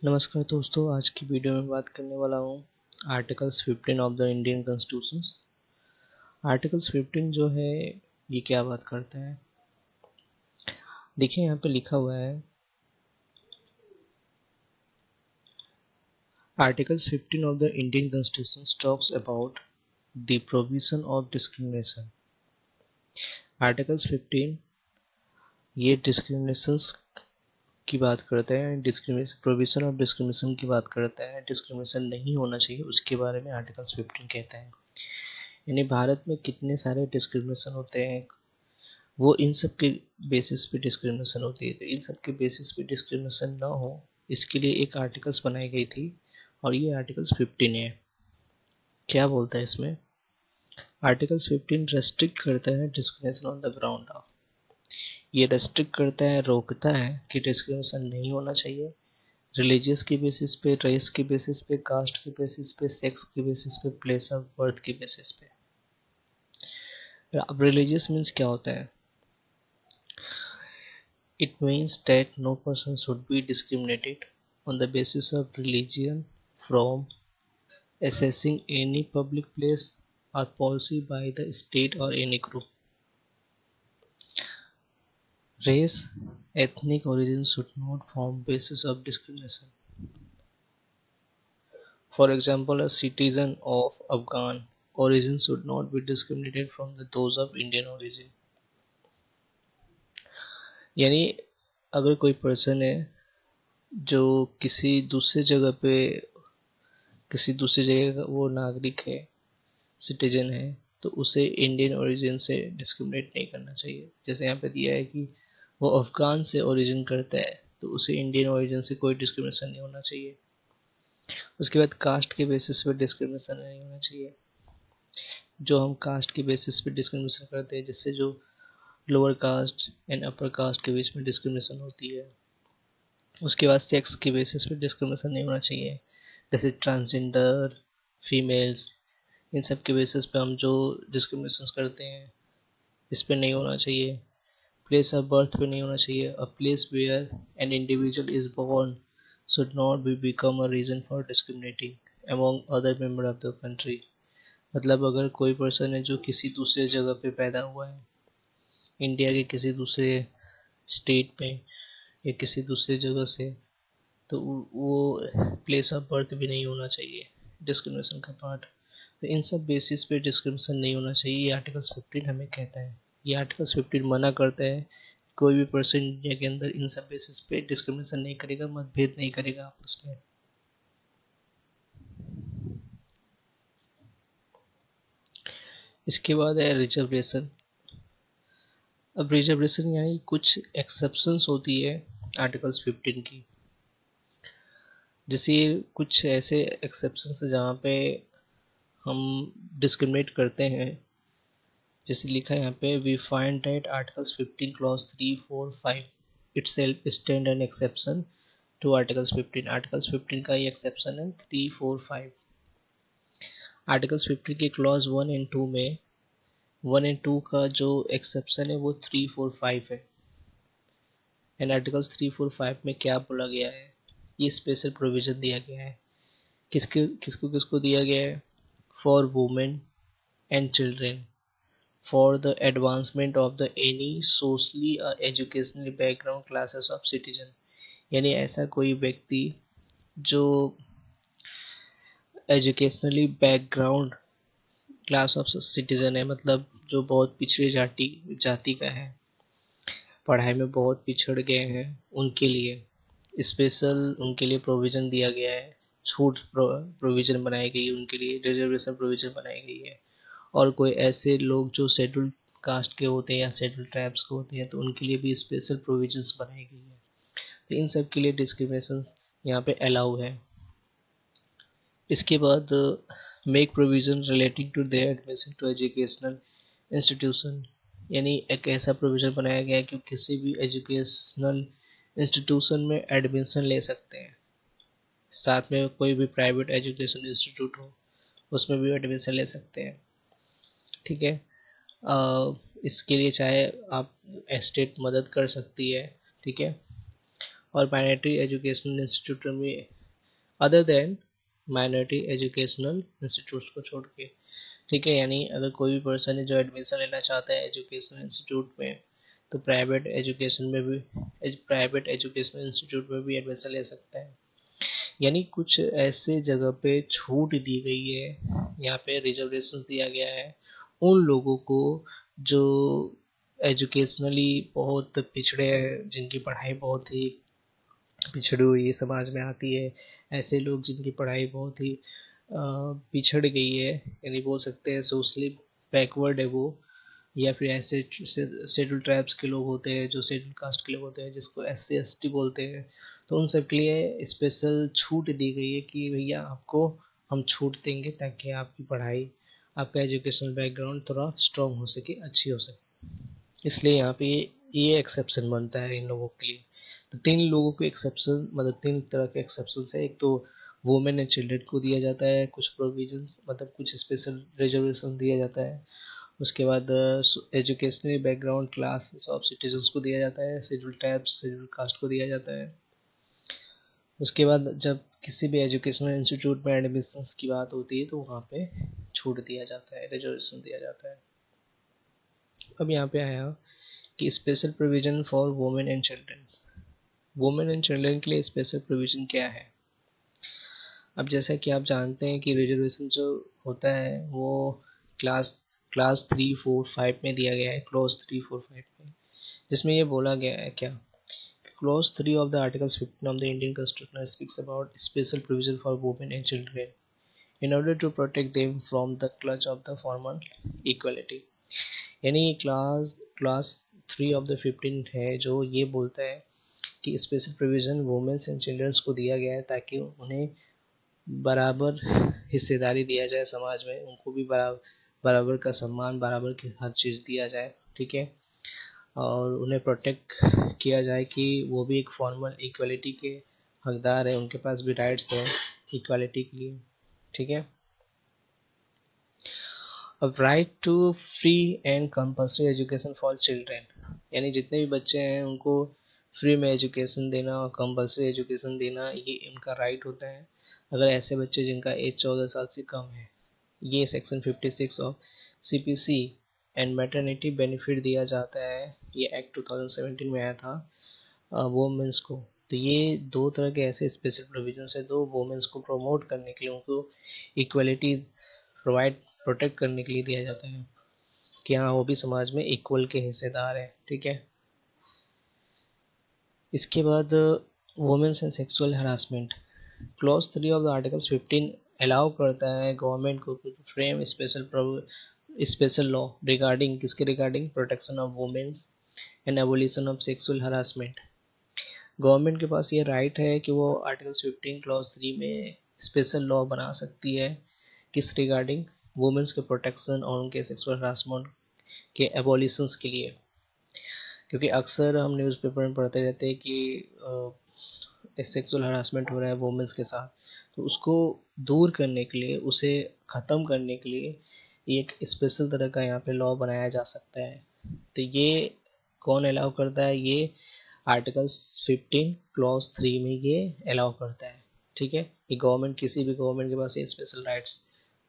नमस्कार दोस्तों, आज की वीडियो में बात करने वाला हूँ articles 15 of the Indian constitution. Articles 15 जो है ये क्या बात करता है, देखिए यहाँ पे लिखा हुआ है articles 15 of the Indian constitution talks about the provision of discrimination. Articles 15 ये डिस्क्रिमिनेशंस की बात करता है, डिस्क्रिमिनेशन प्रोविजन ऑफ डिस्क्रिमिनेशन की बात करता है। डिस्क्रिमिनेशन नहीं होना चाहिए उसके बारे में आर्टिकल्स 15 कहता है। यानी भारत में कितने सारे डिस्क्रिमिनेशन होते हैं, वो इन सब के बेसिस पे डिस्क्रिमिनेशन होती है। तो इन सब के बेसिस पे डिस्क्रिमिनेशन ना हो, इसके लिए एक आर्टिकल्स बनाई गई थी और ये आर्टिकल्स 15 है। क्या बोलता है इसमें, आर्टिकल्स 15 रेस्ट्रिक्ट करता है discrimination on the ground of, ये रेस्ट्रिक्ट करता है, रोकता है कि डिस्क्रिमिनेशन नहीं होना चाहिए रिलीजियस के बेसिस पे, रेस के बेसिस पे, कास्ट के बेसिस पे, सेक्स के बेसिस पे, प्लेस ऑफ बर्थ के बेसिस पे। अब रिलीजियस मीन्स क्या होता है, it means that no person should be discriminated on the basis of religion from accessing any public place or policy by the state or any group. Race, ethnic origin should not form basis of discrimination. For example, a citizen of Afghan origin should not be discriminated from those of Indian origin. यानी अगर कोई person है जो किसी दूसरे जगह पे, किसी दूसरी जगह का वो नागरिक है, सिटीजन है, तो उसे इंडियन ओरिजिन से डिस्क्रिमिनेट नहीं करना चाहिए। जैसे यहाँ पे दिया है कि वो अफगान से ओरिजिन करता है तो उसे इंडियन ओरिजिन से कोई डिस्क्रिमिनेशन नहीं होना चाहिए। उसके बाद कास्ट के बेसिस पे डिस्क्रिमिनेशन नहीं होना चाहिए। जो हम कास्ट के बेसिस पे डिस्क्रिमिनेशन करते हैं, जिससे जो lower caste and upper caste के बीच में डिस्क्रिमिनेशन होती है। उसके बाद सेक्स के बेसिस पे डिस्क्रिमिनेशन नहीं होना चाहिए, जैसे ट्रांसजेंडर, फीमेल्स, इन सब के बेसिस पे हम जो डिस्क्रिमिनेशन करते हैं इस पे नहीं होना चाहिए। प्लेस ऑफ बर्थ पे नहीं होना चाहिए। A place where an individual is born should not be become a reason for discriminating among other member of the country. मतलब अगर कोई पर्सन है जो किसी दूसरे जगह पे पैदा हुआ है, इंडिया के किसी दूसरे स्टेट में या किसी दूसरे जगह से, तो वो प्लेस ऑफ बर्थ भी नहीं होना चाहिए डिस्क्रिमिनेशन का पार्ट। तो इन सब बेसिस पे डिस्क्रिमिनेशन नहीं होना चाहिए, ये आर्टिकल्स 15 हमें कहता है। ये आर्टिकल्स 15 मना करता है कोई भी पर्सन इंडिया के अंदर इन सब बेसिस पे डिस्क्रिमिनेशन नहीं करेगा, मतभेद नहीं करेगा आपस में। इसके बाद है रिजर्वेशन। अब रिजर्वेशन यानी कुछ एक्सेप्शंस होती है आर्टिकल्स 15 की। जैसे कुछ ऐसे एक्सेप्शंस है जहाँ पे हम डिस्क्रिमिनेट करते हैं। जैसे लिखा है यहाँ पे, we find that articles 15 clause 3, 4, 5 itself stand an exception to articles 15। Articles 15 का ही एक्सेप्शन है 3, 4, 5। आर्टिकल्स 15 के क्लॉज 1 एंड 2 में 1 एंड 2 का जो एक्सेप्शन है वो 3, 4, 5 है। एंड आर्टिकल्स 3, 4, 5 में क्या बोला गया है, ये स्पेशल प्रोविजन दिया गया है। किसको किसको किसको दिया गया है, for women and children, for the advancement of the any socially or educational background classes of citizen। यानी ऐसा कोई व्यक्ति जो educationally background class of citizen है, मतलब जो बहुत पिछड़ी जाति का है, पढ़ाई में बहुत पिछड़ गए हैं, उनके लिए स्पेशल उनके लिए प्रोविज़न दिया गया है, छूट प्रोविज़न बनाई गई है, उनके लिए रिजर्वेशन प्रोविज़न बनाई गई है। और कोई ऐसे लोग जो शेड्यूल्ड कास्ट के होते हैं या शेड्यूल्ड ट्राइब्स के होते हैं, तो उनके लिए भी स्पेशल प्रोविजंस बनाई गई है। तो इन सब के लिए डिस्क्रिमिनेशन यहाँ पे अलाउ है। इसके बाद make provision relating to their admission to educational institution. यानी एक ऐसा प्रोविजन बनाया गया है कि किसी भी एजुकेशनल इंस्टीट्यूशन में एडमिशन ले सकते हैं। साथ में कोई भी प्राइवेट एजुकेशन इंस्टीट्यूट हो उसमें भी एडमिशन ले सकते हैं। ठीक है, इसके लिए चाहे आप स्टेट मदद कर सकती है, ठीक है, और माइनॉरिटी एजुकेशनल इंस्टीट्यूट में, other than minority educational institute को छोड़ के, ठीक है। यानी अगर कोई भी पर्सन है जो एडमिशन लेना चाहता है एजुकेशनल इंस्टीट्यूट में, तो प्राइवेट एजुकेशनल इंस्टीट्यूट में भी एडमिशन ले सकता है। यानी कुछ ऐसे जगह पे छूट दी गई है, यहाँ पे रिजर्वेशन दिया गया है उन लोगों को जो एजुकेशनली बहुत पिछड़े हैं, जिनकी पढ़ाई बहुत ही पिछड़ी हुई समाज में आती है। ऐसे लोग जिनकी पढ़ाई बहुत ही पिछड़ गई है, यानी बोल सकते हैं सोशली बैकवर्ड है वो, या फिर ऐसे शेड्यूल ट्राइब्स के लोग होते हैं, जो शेड्यूल कास्ट के लोग होते हैं, जिसको SC ST बोलते हैं, तो उन सब के लिए स्पेशल छूट दी गई है कि भैया आपको हम छूट देंगे ताकि आपकी पढ़ाई, आपका एजुकेशनल बैकग्राउंड थोड़ा स्ट्रॉन्ग हो सके, अच्छी हो सके। इसलिए यहाँ पे ये एक्सेप्शन बनता है इन लोगों के लिए। तो 3 लोगों को एक्सेप्शन, मतलब 3 तरह के एक्सेप्शन है। एक तो वुमेन एंड चिल्ड्रन को दिया जाता है कुछ प्रोविजंस, मतलब कुछ स्पेशल रिजर्वेशन दिया जाता है। उसके बाद educational background class of citizens को दिया जाता है, शेड्यूल ट्राइब्स, शेड्यूल कास्ट को दिया जाता है। उसके बाद जब किसी भी एजुकेशनल इंस्टीट्यूट में एडमिशन की बात होती है तो वहाँ पे छूट दिया जाता है, रिजर्वेशन दिया जाता है। अब यहाँ पे आया कि special provision for women and childrens. Women and children के लिए स्पेशल प्रोविजन क्या है? अब जैसा कि आप जानते हैं कि रिजर्वेशन जो होता है वो क्लास क्लास 3, 4, 5 में दिया गया है, क्लॉज 3, 4, 5 में, जिसमें ये बोला गया है क्या, clause 3 of the articles 15 of the Indian constitution speaks about special provision for women and children in order to protect them from the clutch of the formal equality। यानी क्लास 3 ऑफ द 15 है जो ये बोलता है कि special provision womens and childrens को दिया गया है ताकि उन्हें बराबर हिस्सेदारी दिया जाए समाज में, उनको भी बराबर का सम्मान, बराबर की हर चीज़ दिया जाए, ठीक है। और उन्हें प्रोटेक्ट किया जाए कि वो भी एक फॉर्मल इक्वलिटी के हकदार है, उनके पास भी राइट्स है इक्वालिटी के लिए, ठीक है। अब right to free and compulsory education for children, यानी जितने भी बच्चे हैं उनको फ्री में एजुकेशन देना और कंपल्सरी एजुकेशन देना, ये उनका राइट होता है। अगर ऐसे बच्चे जिनका एज 14 साल से कम है, ये section 56 of CPC and maternity benefit दिया जाता है, ये एक्ट 2017 में आया था वुमेन्स को। तो ये दो तरह के ऐसे स्पेशल प्रोविजन है, दो वुमेन्स को प्रमोट करने के लिए, उनको इक्वलिटी प्रोटेक्ट करने के लिए दिया जाता है कि हाँ वो भी समाज में इक्वल के हिस्सेदार है, ठीक है। इसके बाद womens and sexual harassment, clause 3 of the articles 15 allow करता है गवर्नमेंट को फ्रेम स्पेशल लॉ रिगार्डिंग, किसके regarding, protection of womens and abolition of sexual harassment. Government के पास ये राइट है कि वो आर्टिकल्स 15 क्लॉज 3 में स्पेशल लॉ बना सकती है, किस रिगार्डिंग, वुमेन्स के प्रोटेक्शन और उनके सेक्सुअल हरासमेंट के एबॉलिशंस के लिए। क्योंकि अक्सर हम न्यूज़पेपर में पढ़ते रहते हैं कि सेक्सुअल हरासमेंट हो रहा है वुमेन्स के साथ, तो उसको दूर करने के लिए, उसे ख़त्म करने के लिए एक स्पेशल तरह का यहाँ पे लॉ बनाया जा सकता है। तो ये कौन अलाउ करता है, ये आर्टिकल्स 15 क्लॉज 3 में ये अलाउ करता है, ठीक है। कि गवर्नमेंट, किसी भी गवर्नमेंट के पास ये स्पेशल राइट्स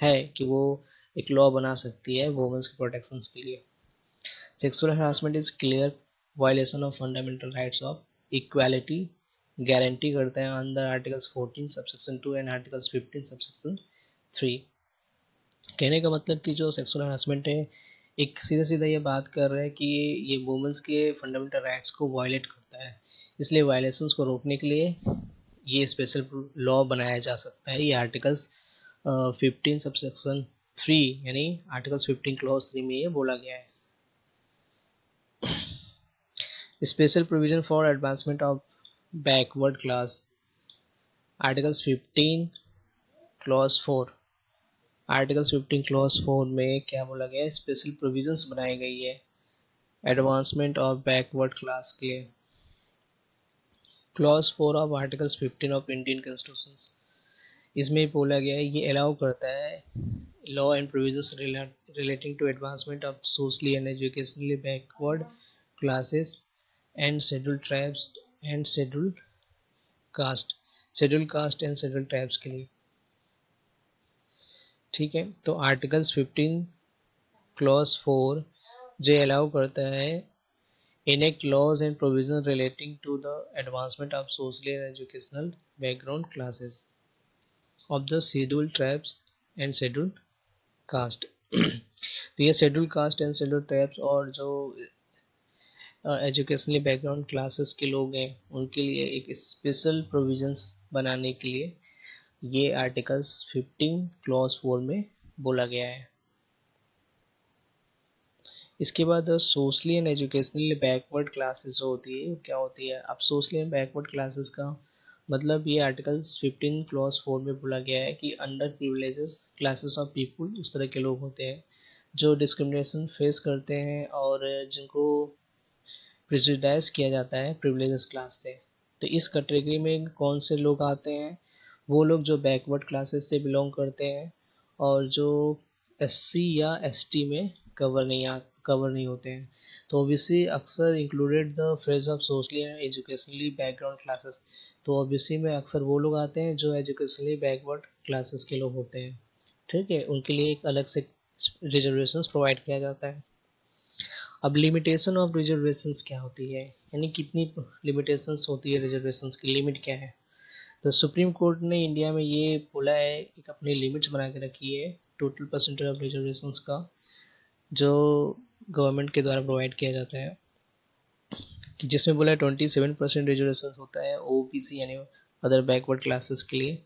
है कि वो एक लॉ बना सकती है वुमेन्स के प्रोटेक्शन के लिए। Sexual harassment is clear violation of fundamental rights of equality, guarantee करते हैं under articles 14 subsection 2 and articles 15 subsection 3। कहने का मतलब कि जो सेक्सुअल हरासमेंट है, एक सीधा सीधा ये बात कर रहा है कि ये वुमेन्स के फंडामेंटल राइट्स को वायलेट करता है, इसलिए वायलेशंस को रोकने के लिए ये स्पेशल लॉ बनाया जा सकता है। ये आर्टिकल्स 15 सबसेक्शन 3 यानी आर्टिकल्स 15 क्लॉज 3 में ये बोला गया है। Special provision for advancement of backward class, articles 15 clause 4, articles 15 clause 4 में क्या बोला गया है, स्पेशल प्रोविजंस बनाई गई है एडवांसमेंट ऑफ बैकवर्ड क्लास के लिए। Clause 4 of articles 15 of Indian constitution, इसमें बोला गया है, ये अलाउ करता है law and provisions relating to advancement of socially and educationally backward classes and scheduled tribes and scheduled caste, schedule caste and schedule tribes के लिए। ठीक है, तो आर्टिकल्स 15 क्लॉज 4 जो अलाउ करता है enact laws and provisions relating to the advancement of social and educational background classes of the scheduled tribes and scheduled caste। तो ये schedule caste and schedule tribes और जो एजुकेशनली बैकग्राउंड क्लासेस के लोग हैं उनके लिए एक स्पेशल प्रोविजंस बनाने के लिए ये आर्टिकल्स 15 क्लॉज 4 में बोला गया है। इसके बाद socially and educationally backward classes जो होती है क्या होती है। अब सोशली एंड बैकवर्ड क्लासेस का मतलब ये आर्टिकल्स 15 क्लॉज 4 में बोला गया है कि under privileges classes of people उस तरह के लोग होते हैं जो डिस्क्रिमिनेशन फेस करते हैं और जिनको प्रिजुडाइज किया जाता है प्रिविलेजेस क्लास से। तो इस कैटेगरी में कौन से लोग आते हैं, वो लोग जो बैकवर्ड क्लासेस से बिलोंग करते हैं और जो एससी या एसटी में कवर नहीं होते हैं। तो ओबीसी अक्सर included the phrase of socially and educationally background classes. तो ओबीसी में अक्सर वो लोग आते हैं जो एजुकेशनली बैकवर्ड क्लासेस के लोग होते हैं। ठीक है, उनके लिए एक अलग से रिजर्वेशंस प्रोवाइड किया जाता है। अब लिमिटेशन ऑफ रिजर्वेशंस क्या होती है, यानी कितनी लिमिटेशंस होती है, रिजर्वेशंस की लिमिट क्या है। तो सुप्रीम कोर्ट ने इंडिया में ये बोला है, एक अपनी लिमिट्स बना के रखी है टोटल परसेंटेज ऑफ रिजर्वेशंस का जो गवर्नमेंट के द्वारा प्रोवाइड किया जाता है, कि जिसमें बोला है 27% रिजर्वेशन होता है ओबीसी यानी अदर बैकवर्ड क्लासेस के लिए।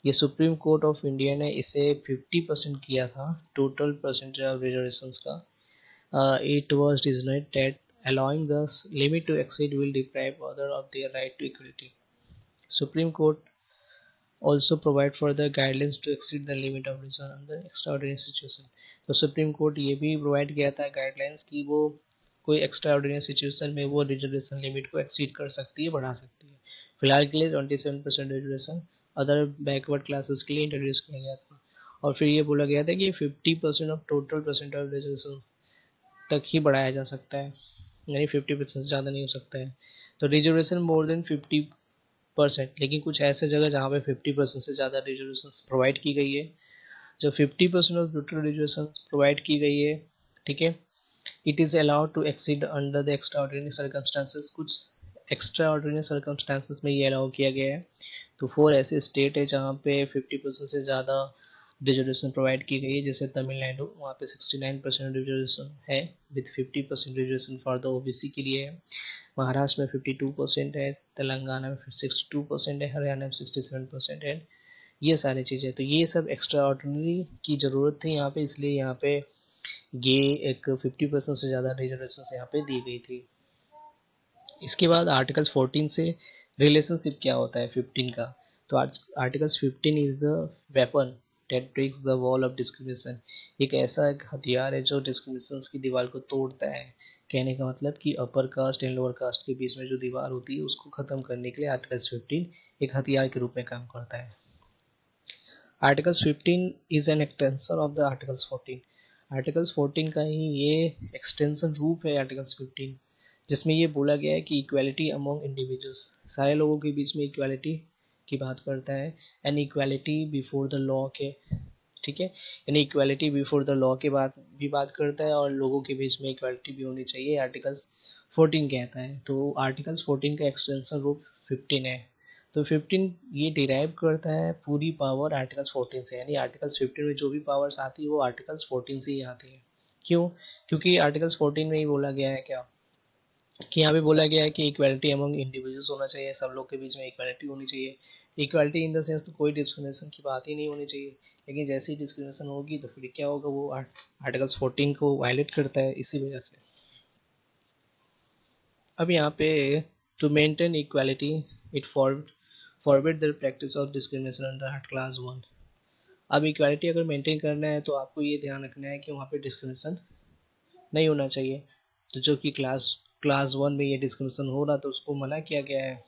ये सुप्रीम कोर्ट ऑफ इंडिया ने इसे 50% किया था टोटल परसेंटेज ऑफ रिजर्वेशंस का। It was designed that allowing the limit to exceed will deprive others of their right to equality. Supreme Court also provide for the guidelines to exceed the limit of reason under extraordinary situation। तो supreme court ये भी provide किया था guidelines कि वो कोई extraordinary situation में वो रिजर्वेशन लिमिट को एक्सीड कर सकती है, बढ़ा सकती है। फिलहाल के लिए 27% रिजर्वेशन अदर बैकवर्ड क्लासेस के लिए इंट्रोड्यूस किया गया था और फिर ये बोला गया था कि 50% of total percent of reservation तक ही बढ़ाया जा सकता है, यानी 50% से ज़्यादा नहीं हो सकता है। तो रिजर्वेशन मोर देन 50%, लेकिन कुछ ऐसे जगह जहाँ पे 50% से ज़्यादा रिजर्वेशन प्रोवाइड की गई है, जो 50% ऑफ टोटल रिजर्वेशन प्रोवाइड की गई है, ठीक है, it is allowed to exceed under the extraordinary circumstances. कुछ एक्स्ट्रा ऑर्डिनरी सर्कमस्टांसेस में ये अलाउ किया गया है। तो 4 ऐसे स्टेट है जहाँ पे 50% से ज़्यादा रिजर्वेशन प्रोवाइड की गई है, जैसे तमिलनाडु, वहाँ पे 69% रिजर्वेशन है with 50% reservation for the OBC के लिए है। महाराष्ट्र में 52% है, तेलंगाना में 62% है, हरियाणा में 67% है। ये सारी चीज़ें, तो ये सब एक्स्ट्रा ऑर्डिनरी की ज़रूरत थी यहाँ पे, इसलिए यहाँ पे ये एक 50% से ज़्यादा रिजर्वेशन यहाँ पे दी गई थी। इसके बाद आर्टिकल 14 से रिलेशनशिप क्या होता है 15 का। तो articles 15 is the weapon that breaks the wall of discrimination. एक ऐसा एक हथियार है जो डिस्क्रिमिनेशन की दीवार को तोड़ता है। कहने का मतलब कि upper caste and lower caste के बीच में जो दीवार होती है उसको खत्म करने के लिए आर्टिकल्स 15 एक हथियार के रूप में काम करता है। Articles 15 is an extension of the articles 14। Articles 14 का ही ये एक्सटेंशन रूप है आर्टिकल्स 15, जिसमें ये बोला गया है कि इक्वालिटी अमॉन्ग इंडिविजुअल्स, सारे लोगों के बीच में इक्वालिटी की बात करता है, and equality before the law के, ठीक है, यानी इक्वालिटी बिफोर द लॉ के बात करता है और लोगों के बीच में इक्वालिटी भी होनी चाहिए, आर्टिकल्स 14 कहता है। तो आर्टिकल्स 14 का एक्सटेंशन रूप 15 है। तो 15 ये डिराइव करता है पूरी पावर आर्टिकल्स 14 से, यानी आर्टिकल्स 15 में जो भी पावर्स आती है वो आर्टिकल्स 14 से ही आती है। क्यों? क्योंकि आर्टिकल्स 14 में ही बोला गया है क्या, कि यहाँ पे बोला गया है कि इक्वालिटी अमंग इंडिविजुअल्स होना चाहिए, सब लोग के बीच में इक्वालिटी होनी चाहिए। इक्वालिटी इन द सेंस तो कोई डिस्क्रिमिनेशन की बात ही नहीं होनी चाहिए, लेकिन जैसे ही डिस्क्रिमिनेशन होगी तो फिर क्या होगा, वो आर्टिकल्स 14 को वायलेट करता है इसी वजह से। अब यहाँ पे to maintain equality it forbid the practice of discrimination under class 1। अब इक्वालिटी अगर मेंटेन करना है तो आपको ये ध्यान रखना है कि वहाँ पे डिस्क्रिमिनेशन नहीं होना चाहिए। तो जो कि क्लास 1 में ये डिस्क्रिमिनेशन हो रहा तो उसको मना किया गया है।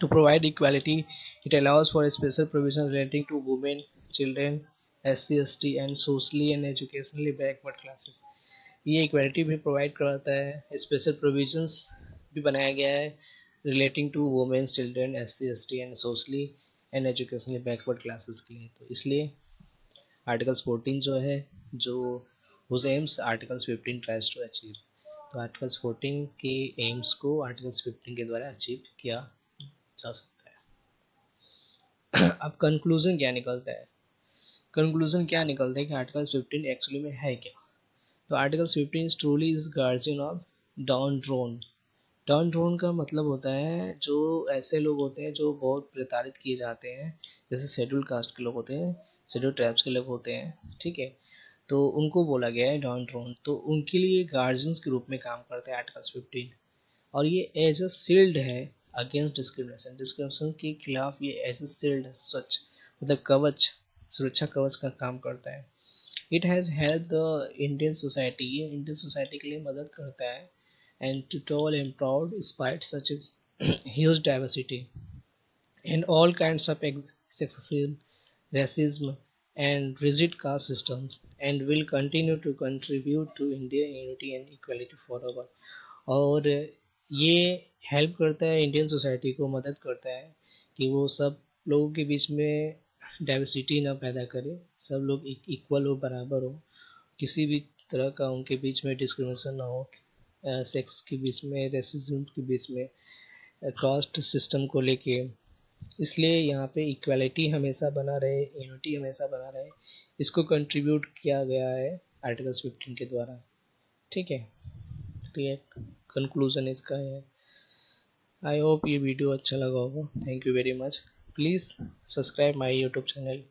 To provide equality, it allows for a special provision relating to women, children, SC, ST and socially and educationally backward classes। ये इक्वालिटी भी प्रोवाइड कराता है, स्पेशल प्रोविजंस भी बनाया गया है relating to womens, children, SC ST and socially and educationally backward classes के लिए। तो इसलिए आर्टिकल्स 14 जो है, जो उस aims articles 15 tries to achieve. तो आर्टिकल्स 14 के एम्स को आर्टिकल्स 15 के द्वारा अचीव किया जा सकता है। अब कंक्लूजन क्या निकलता है? कंक्लूजन क्या निकलता है कि आर्टिकल्स 15 एक्चुअली में है क्या? तो articles 15 is truly is guardian of down drone. Down drone का मतलब होता है जो ऐसे लोग होते हैं जो बहुत प्रताड़ित किए जाते हैं, जैसे शेड्यूल कास्ट के लोग होते हैं, शेड्यूल ट्राइब्स के लोग होते हैं, ठीक है। तो उनको बोला गया है डाउन ड्रोन, तो उनके लिए गार्जियंस के रूप में काम करते हैं आर्टिकल्स 15। और ये एज अ शील्ड है अगेंस्ट डिस्क्रिमिनेशन। डिस्क्रिमिनेशन के खिलाफ ये एज अ शील्ड, स्वच्छ मतलब कवच, सुरक्षा कवच का काम करता है। It has help the Indian society, ये इंडियन सोसाइटी के लिए मदद करता है, and to tall and proud despite such as huge diversity and all kinds of sexism, racism and rigid caste systems, and will continue to contribute to Indian unity and equality forever। और ये help करता है, Indian society को मदद करता है कि वो सब लोगों के बीच में डाइवर्सिटी ना पैदा करे, सब लोग इक्वल हो, बराबर हो, किसी भी तरह का उनके बीच में डिस्क्रिमिनेशन ना हो, सेक्स के बीच में, रेसिज्म के बीच में, कास्ट सिस्टम को लेके। इसलिए यहाँ पे इक्वालिटी हमेशा बना रहे, यूनिटी हमेशा बना रहे, इसको कंट्रीब्यूट किया गया है आर्टिकल्स 15 के द्वारा, ठीक है। तो ये कंक्लूजन इसका है। आई होप ये वीडियो अच्छा लगा होगा। Thank you very much. Please subscribe my YouTube channel.